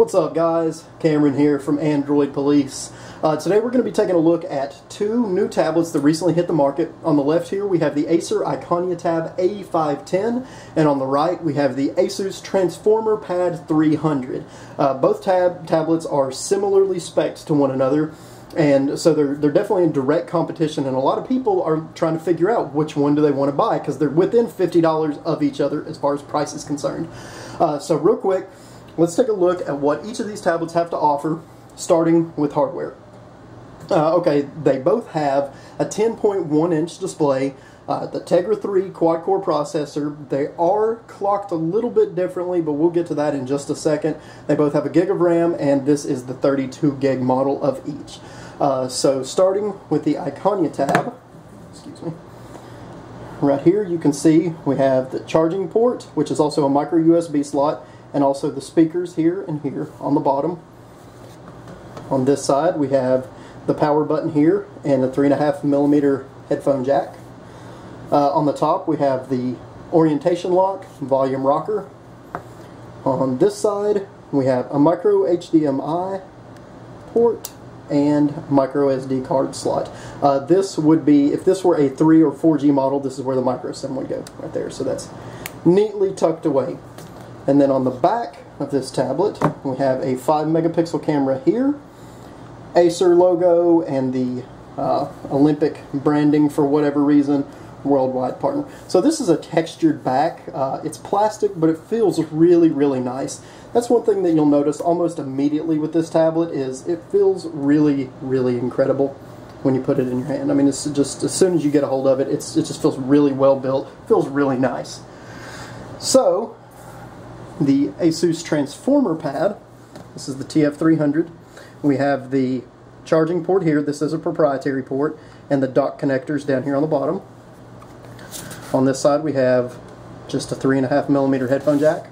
What's up, guys? Cameron here from Android Police. Today we're going to be taking a look at two new tablets that recently hit the market. On the left here we have the Acer Iconia Tab A510, and on the right we have the ASUS Transformer Pad 300. Both tablets are similarly spec'd to one another, and so they're definitely in direct competition, and a lot of people are trying to figure out which one do they want to buy because they're within $50 of each other as far as price is concerned. So real quick, let's take a look at what each of these tablets have to offer, starting with hardware. Okay, they both have a 10.1-inch display, the Tegra 3 quad-core processor. They are clocked a little bit differently, but we'll get to that in just a second. They both have a gig of RAM, and this is the 32 gig model of each. So starting with the Iconia Tab, excuse me, right here you can see we have the charging port, which is also a micro USB slot, and also the speakers here and here on the bottom. On this side we have the power button here and a 3.5mm headphone jack. On the top we have the orientation lock, volume rocker. On this side we have a micro HDMI port and micro SD card slot. This would be, if this were a 3 or 4G model, this is where the micro SIM would go, right there. So that's neatly tucked away. And then on the back of this tablet we have a 5-megapixel camera here, Acer logo, and the Olympic branding for whatever reason, worldwide partner. So this is a textured back. It's plastic, but it feels really, really nice. That's one thing that you'll notice almost immediately with this tablet is it feels really, really incredible when you put it in your hand. I mean, it's just, as soon as you get a hold of it, it just feels really well built, feels really nice. So the ASUS Transformer Pad, this is the TF300. We have the charging port here, this is a proprietary port, and the dock connectors down here on the bottom. On this side we have just a 3.5mm headphone jack.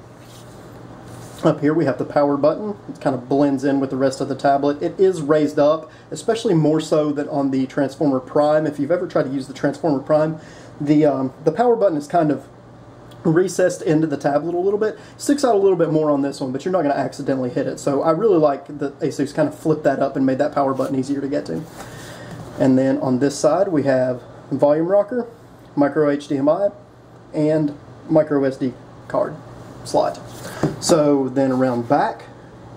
Up here we have the power button. It kind of blends in with the rest of the tablet. It is raised up, especially more so than on the Transformer Prime. If you've ever tried to use the Transformer Prime, the power button is kind of recessed into the tablet a little bit. Sticks out a little bit more on this one, but you're not going to accidentally hit it. So I really like that ASUS kind of flipped that up and made that power button easier to get to. And then on this side we have volume rocker, micro HDMI, and micro SD card slot. So then around back,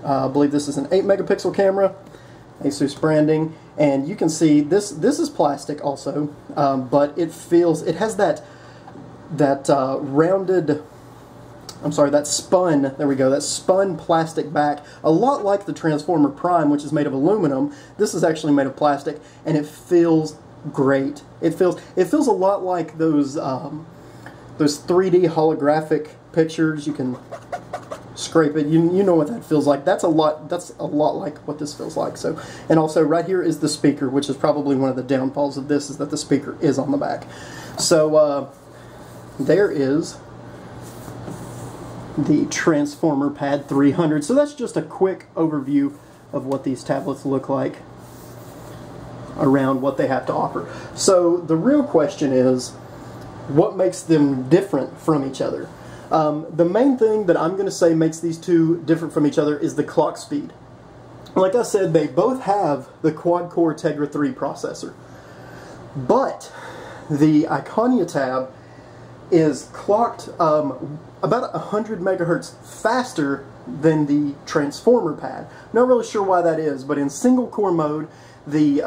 I believe this is an 8-megapixel camera, ASUS branding, and you can see this is plastic also, but it has that rounded, that spun, there we go, that spun plastic back, a lot like the Transformer Prime, which is made of aluminum. This is actually made of plastic, and it feels great. It feels a lot like those 3D holographic pictures. You can scrape it. You know what that feels like. That's a lot like what this feels like. So, and also right here is the speaker, which is probably one of the downfalls of this, is that the speaker is on the back. So there is the Transformer Pad 300. So that's just a quick overview of what these tablets look like around what they have to offer. So the real question is, what makes them different from each other? The main thing that I'm going to say makes these two different from each other is the clock speed. Like I said, they both have the quad-core Tegra 3 processor, but the Iconia Tab is clocked about 100 megahertz faster than the Transformer Pad. Not really sure why that is, but in single core mode, the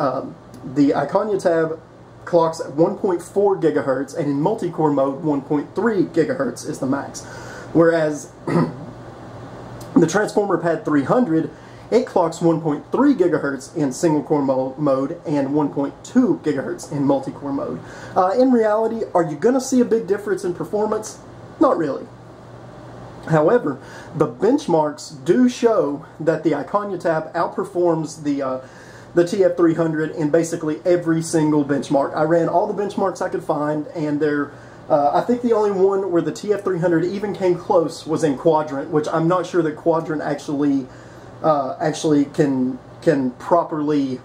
Iconia Tab clocks at 1.4 gigahertz, and in multi-core mode 1.3 gigahertz is the max. Whereas the Transformer Pad 300, it clocks 1.3 gigahertz in single core mode and 1.2 gigahertz in multi-core mode. In reality, are you going to see a big difference in performance? Not really. However, the benchmarks do show that the Iconia Tab outperforms the TF300 in basically every single benchmark. I ran all the benchmarks I could find, and I think the only one where the TF300 even came close was in Quadrant, which I'm not sure that Quadrant actually can properly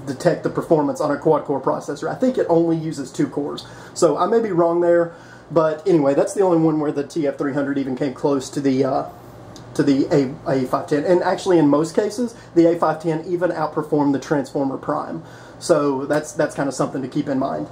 detect the performance on a quad-core processor. I think it only uses 2 cores. So I may be wrong there, but anyway, that's the only one where the TF300 even came close to the to the A510. And actually, in most cases, the A510 even outperformed the Transformer Prime. So that's kind of something to keep in mind.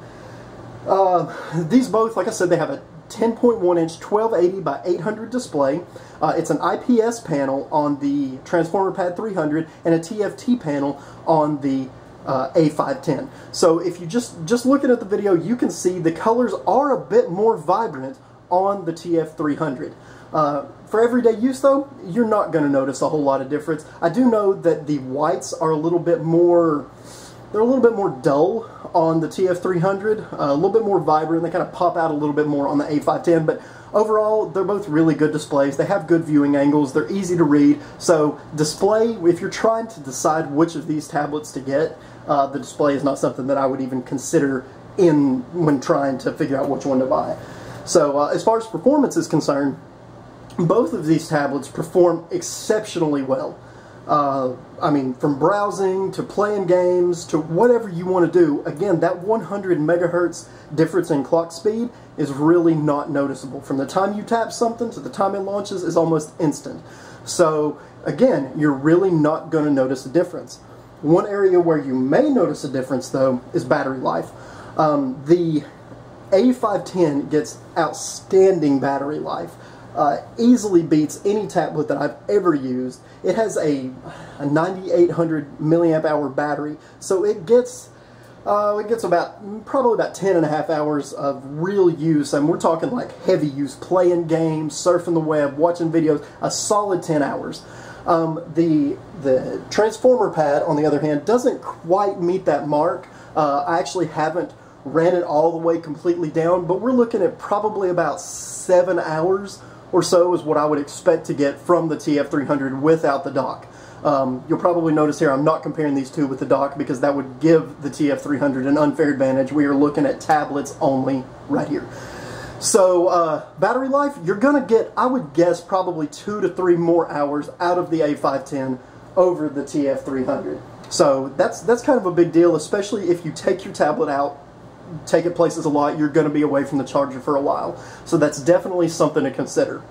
These both, like I said, they have a 10.1-inch 1280 by 800 display. It's an IPS panel on the Transformer Pad 300 and a TFT panel on the A510. So if you just looking at the video, you can see the colors are a bit more vibrant on the TF300. For everyday use though, you're not going to notice a whole lot of difference. I do know that the whites are a little bit more, they're a little bit more dull on the TF300, a little bit more vibrant. They kind of pop out a little bit more on the A510, but overall, they're both really good displays. They have good viewing angles. They're easy to read. So display, if you're trying to decide which of these tablets to get, the display is not something that I would even consider when trying to figure out which one to buy. So as far as performance is concerned, both of these tablets perform exceptionally well. I mean, from browsing to playing games to whatever you want to do, again, that 100 megahertz difference in clock speed is really not noticeable. From the time you tap something to the time it launches is almost instant. So, again, you're really not going to notice a difference. One area where you may notice a difference, though, is battery life. The A510 gets outstanding battery life. Easily beats any tablet that I've ever used. It has a 9800 milliamp hour battery, so it gets probably about 10.5 hours of real use, and we're talking like heavy use, playing games, surfing the web, watching videos, a solid 10 hours. The Transformer Pad, on the other hand, doesn't quite meet that mark. I actually haven't ran it all the way completely down, but we're looking at probably about 7 hours or so is what I would expect to get from the TF300 without the dock. You'll probably notice here I'm not comparing these two with the dock because that would give the TF300 an unfair advantage. We are looking at tablets only right here. So battery life, you're going to get, I would guess, probably 2 to 3 more hours out of the A510 over the TF300. So that's kind of a big deal, especially if you take your tablet out, take it places a lot, you're going to be away from the charger for a while. So that's definitely something to consider.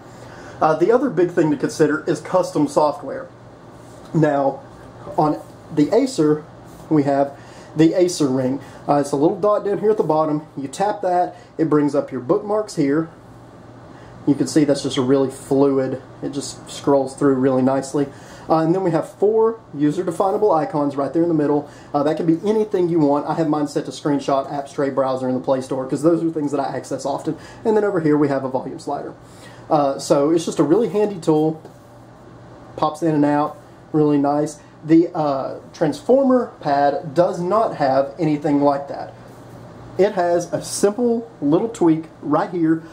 The other big thing to consider is custom software. Now, on the Acer, we have the Acer Ring. It's a little dot down here at the bottom. You tap that, it brings up your bookmarks here. You can see that's just a really fluid, it just scrolls through really nicely. And then we have 4 user-definable icons right there in the middle. That can be anything you want. I have mine set to screenshot, apps tray, browser, in the Play Store, because those are things that I access often. And then over here we have a volume slider. So it's just a really handy tool. Pops in and out, really nice. The Transformer Pad does not have anything like that. It has a simple little tweak right here.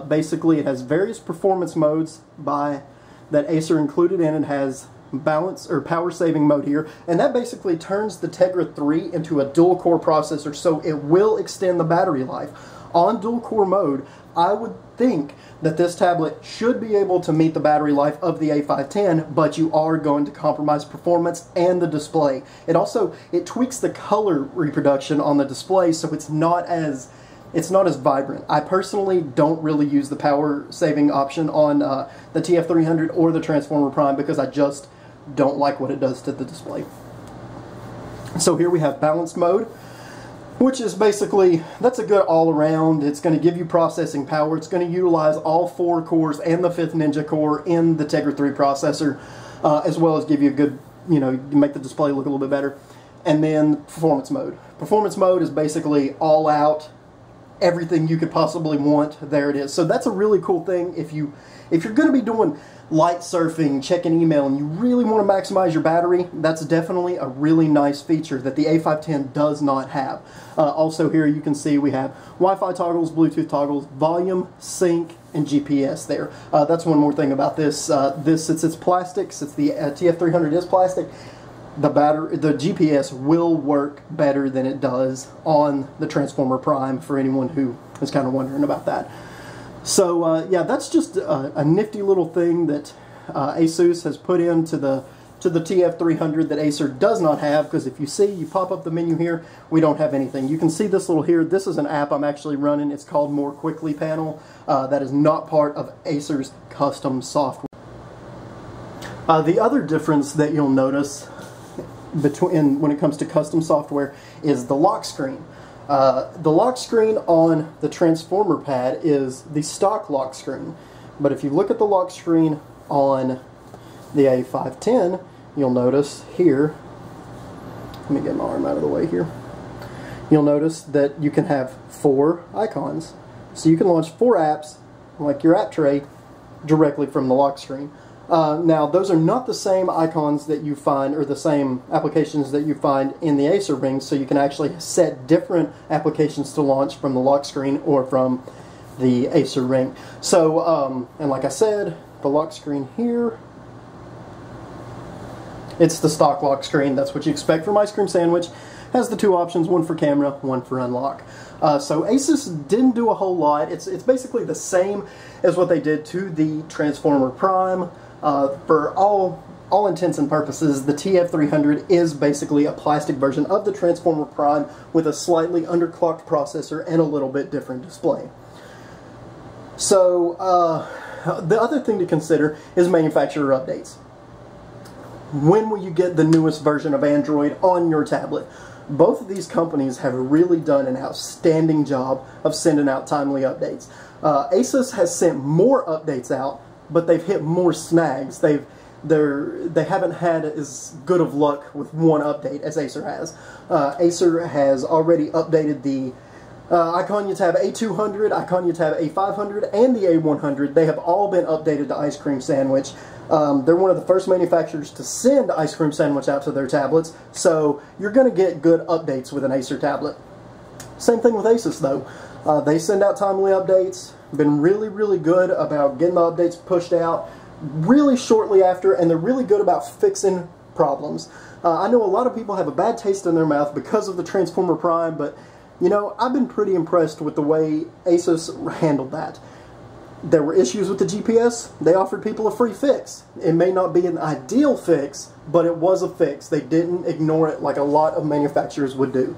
Basically, it has various performance modes that Acer included in it. Has balance or power saving mode here, and that basically turns the Tegra 3 into a dual core processor, so it will extend the battery life. On dual core mode, I would think that this tablet should be able to meet the battery life of the A510, but you are going to compromise performance and the display. It tweaks the color reproduction on the display, so it's not as vibrant. I personally don't really use the power saving option on the TF300 or the Transformer Prime because I just don't like what it does to the display. So here we have balanced mode, which is basically, that's a good all around. It's going to give you processing power. It's going to utilize all 4 cores and the 5th Ninja core in the Tegra 3 processor, as well as give you a good, make the display look a little bit better. And then performance mode. Performance mode is basically all out, everything you could possibly want, there it is. So that's a really cool thing. If you're going to be doing light surfing, checking email, and you really want to maximize your battery, that's definitely a really nice feature that the A510 does not have. Also here you can see we have Wi-Fi toggles, Bluetooth toggles, volume, sync, and GPS there. That's one more thing about this. Since it's plastic, since the TF300 is plastic, the GPS will work better than it does on the Transformer Prime, for anyone who is kind of wondering about that. So yeah, that's just a nifty little thing that ASUS has put into the TF300 that Acer does not have, because if you see, you pop up the menu here, we don't have anything. You can see this little here, this is an app I'm actually running, it's called More Quickly Panel. That is not part of Acer's custom software. The other difference that you'll notice when it comes to custom software is the lock screen. The lock screen on the Transformer Pad is the stock lock screen, but if you look at the lock screen on the A510, you'll notice here, let me get my arm out of the way here, you'll notice that you can have 4 icons. So you can launch 4 apps, like your app tray, directly from the lock screen. Now, those are not the same icons that you find, or the same applications that you find in the Acer rings, so you can actually set different applications to launch from the lock screen or from the Acer ring. So, and like I said, the lock screen here, it's the stock lock screen. That's what you expect from Ice Cream Sandwich. Has the 2 options, one for camera, one for unlock. So ASUS didn't do a whole lot. It's basically the same as what they did to the Transformer Prime. For all intents and purposes, the TF300 is basically a plastic version of the Transformer Prime with a slightly underclocked processor and a little bit different display. So the other thing to consider is manufacturer updates. When will you get the newest version of Android on your tablet? Both of these companies have really done an outstanding job of sending out timely updates. ASUS has sent more updates out, but they've hit more snags. They haven't had as good of luck with one update as Acer has. Acer has already updated the Iconia Tab A200, Iconia Tab A500, and the A100. They have all been updated to Ice Cream Sandwich. They're one of the first manufacturers to send Ice Cream Sandwich out to their tablets, so you're going to get good updates with an Acer tablet. Same thing with ASUS though. They send out timely updates, been really good about getting the updates pushed out really shortly after, and they're really good about fixing problems. I know a lot of people have a bad taste in their mouth because of the Transformer Prime, but you know, I've been pretty impressed with the way ASUS handled that. There were issues with the GPS. They offered people a free fix. It may not be an ideal fix, but it was a fix. They didn't ignore it like a lot of manufacturers would do.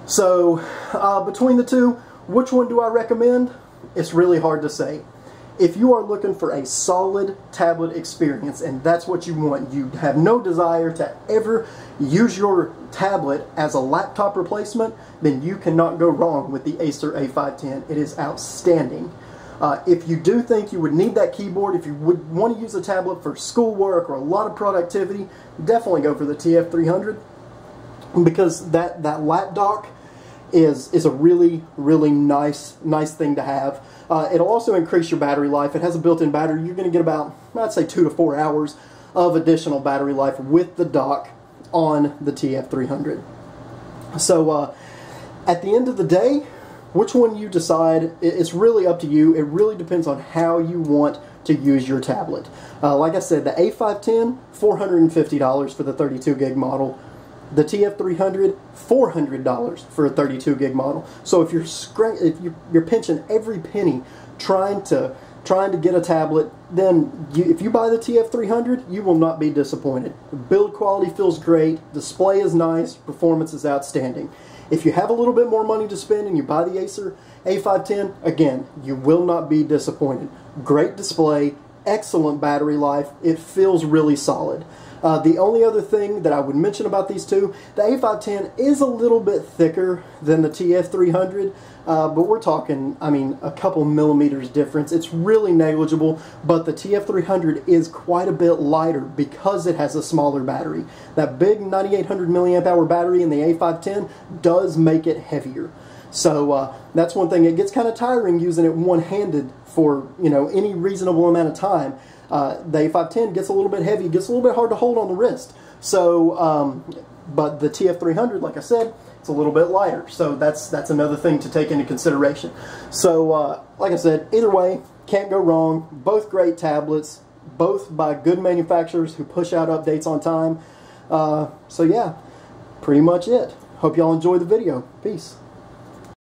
So, between the two, which one do I recommend? It's really hard to say. If you are looking for a solid tablet experience, and that's what you want, you have no desire to ever use your tablet as a laptop replacement, then you cannot go wrong with the Acer A510. It is outstanding. If you do think you would need that keyboard, if you would want to use a tablet for schoolwork or a lot of productivity, definitely go for the TF300, because that lap dock is a really nice thing to have. It'll also increase your battery life. It has a built-in battery. You're going to get about, I'd say, 2 to 4 hours of additional battery life with the dock on the TF300. So at the end of the day, which one you decide, it's really up to you. It really depends on how you want to use your tablet. Like I said, the A510, $450 for the 32 gig model. The TF300, $400 for a 32 gig model. So if you're pinching every penny trying to get a tablet, then if you buy the TF300, you will not be disappointed. The build quality feels great, display is nice, performance is outstanding. If you have a little bit more money to spend and you buy the Acer A510, again, you will not be disappointed. Great display, excellent battery life, it feels really solid. The only other thing that I would mention about these two, the A510 is a little bit thicker than the TF300, but we're talking, I mean, a couple millimeters difference. It's really negligible, but the TF300 is quite a bit lighter because it has a smaller battery. That big 9800 milliamp hour battery in the A510 does make it heavier. So that's one thing. It gets kind of tiring using it one-handed for, you know, any reasonable amount of time. The A510 gets a little bit heavy, gets a little bit hard to hold on the wrist. So, but the TF300, like I said, it's a little bit lighter. So that's another thing to take into consideration. So, like I said, either way, can't go wrong. Both great tablets, both by good manufacturers who push out updates on time. So yeah, pretty much it. Hope y'all enjoy the video. Peace.